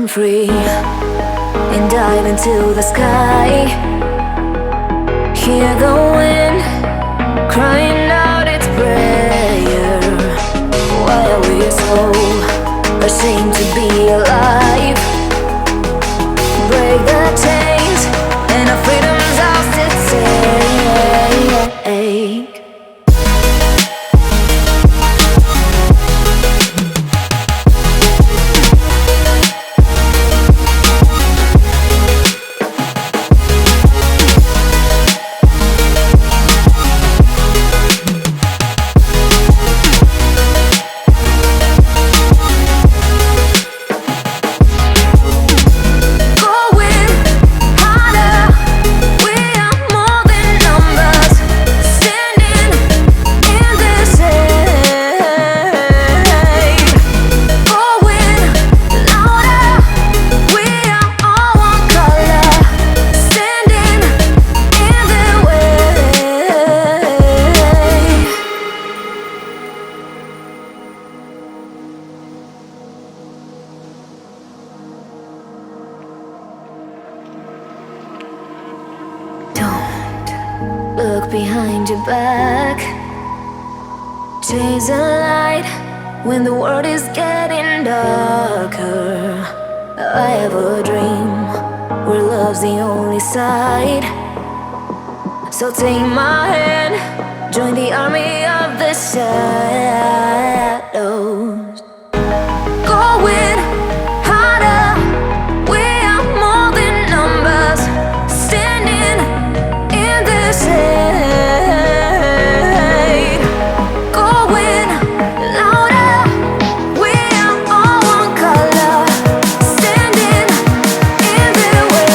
free and dive into the sky. Hear the wind crying out its prayer. Why are we so ashamed to be alive? Break the chains and our freedom's ours to take. Look behind your back. Chase a light when the world is getting darker. I have a dream where love's the only side. So take my hand, join the army of the shadows. Going harder, we are more than numbers. Standing in the shade, going louder. We are all one color, standing in the way.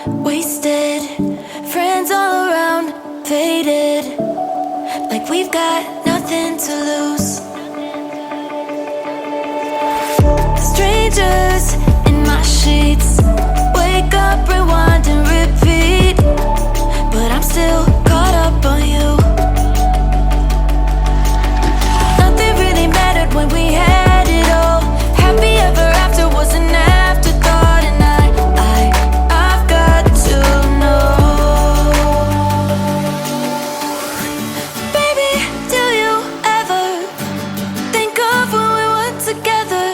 wasted. Friends all around, faded, like we've got nothing to lose. Strangers in my sheets, wake up, rewind and repeat, but I'm still caught up on you. Nothing really mattered when we had it all. Happy ever after was an afterthought, and I've got to know. Baby, do you ever think of when we were together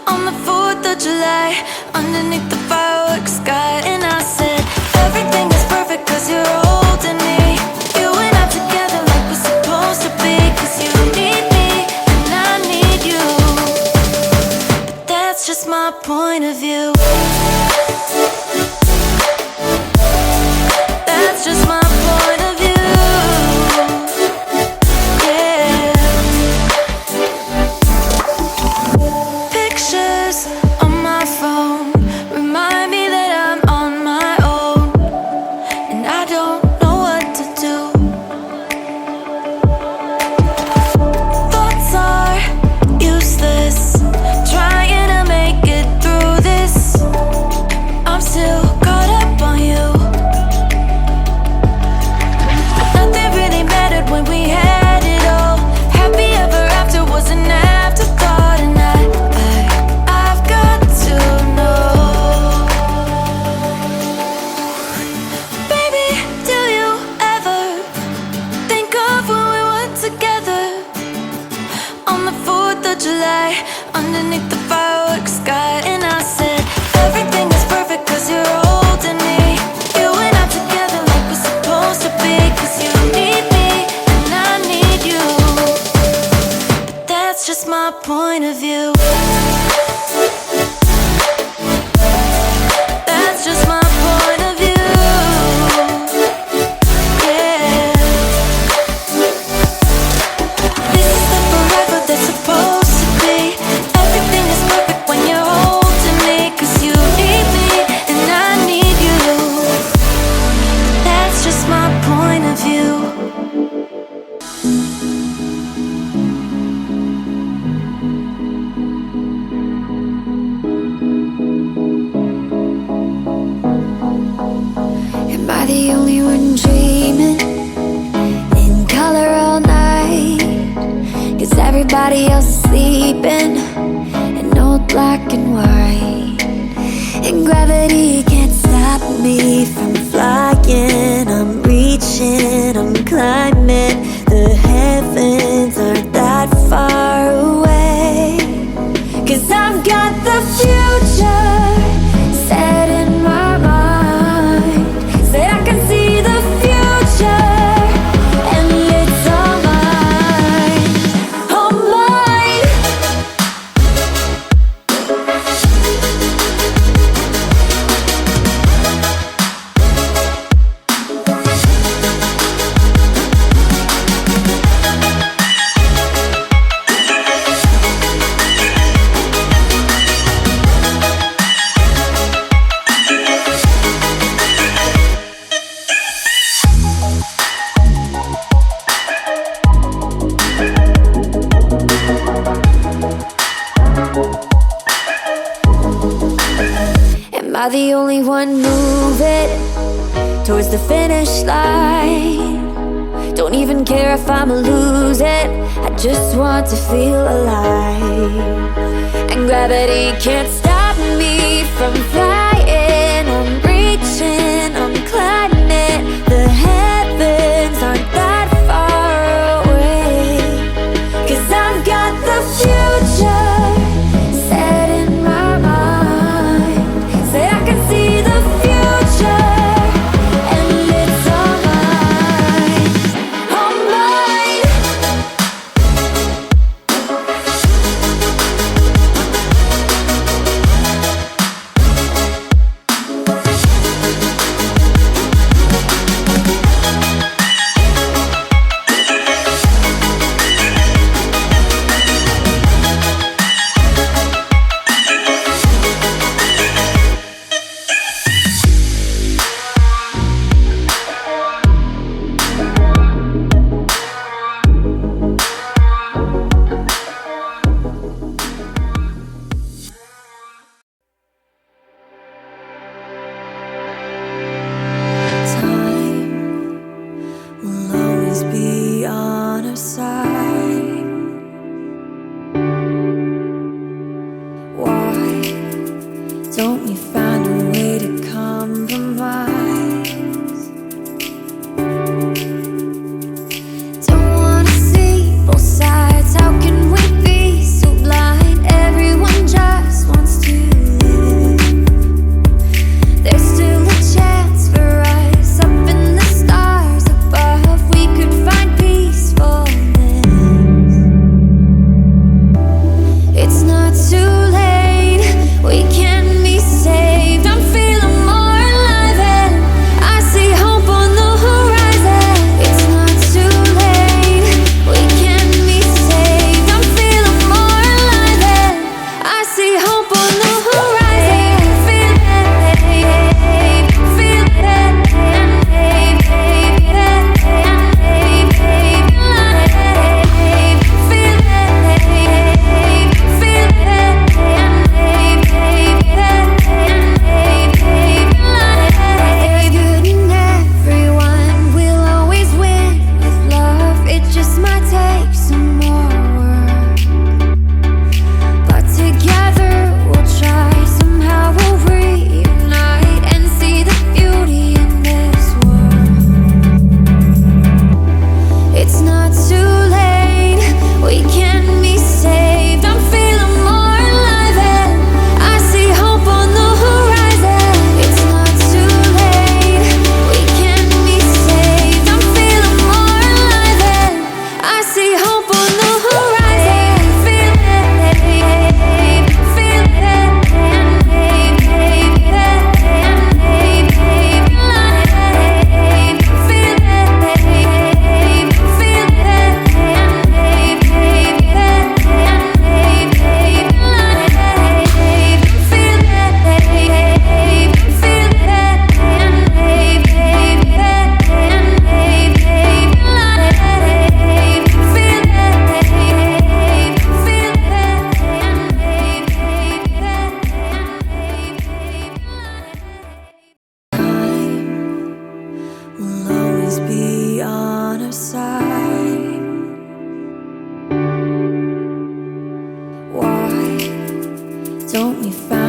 on the 4th of July, underneath the fireworks sky? And I said, everything is perfect cause you're holding me. You and I together like we're supposed to be, cause you need me and I need you. But that's just my point of view. That's just my point of view. Yeah. Pictures on my phone remind me that I'm on my own, and I don't know what to do. Thoughts are useless, trying to make it through this. I'm still caught up on you. Nothing really mattered when we had it all. Happy ever after was an afterthought, and I've got to know. Baby, do you ever think of when we were together on the 4th of July, underneath the fireworks sky? And I said, everything is perfect cause you're holding me. You and I together like we're supposed to be, cause you need me and I need you. But that's just my point of view. That's just my point of view. Yeah. This is the forever that's supposed to be. Everything is perfect when you're holding me, cause you need me and I need you. That's just my point of view. Am I the only one dreaming in color all night? Cause everybody else is sleeping in old black and white. And gravity can't stop me from flying. I'm reaching, I'm climbing. The heavens aren't that far away. Cause I've got the future set in my mind. Said I can see the future and it's all mine. All mine. Am I the only one moving towards the finish line? Don't even care if I'ma lose it, I just want to feel alive. And gravity can't stop me from flying. I'm reaching, I'm climbing. The heavens aren't that far away. Cause I've got the future set in my mind. Say I can see the future and it's all mine. All mine. Don't we find a way to compromise? Don't wanna see both sides. How can we be so blind? Everyone just wants to live. There's still a chance for us. Up in the stars above, we could find peacefulness. It's not too late, we can be saved. I'm feeling more alive and I see hope on the horizon. It's not too late, we can be saved. I'm feeling more alive and I see hope on the horizon. Feel it, feel it, there's good in everyone. We'll always win with love. It just might take some more work, but together we'll try. Somehow we'll reunite and see the beauty in this world. It's not too late, we can be saved. I'm feeling more alive and I see hope on the horizon. It's not too late, we can be saved. I'm feeling more alive and I see hope on the horizon. Feel it, feel it, will always be on our side. Why don't we find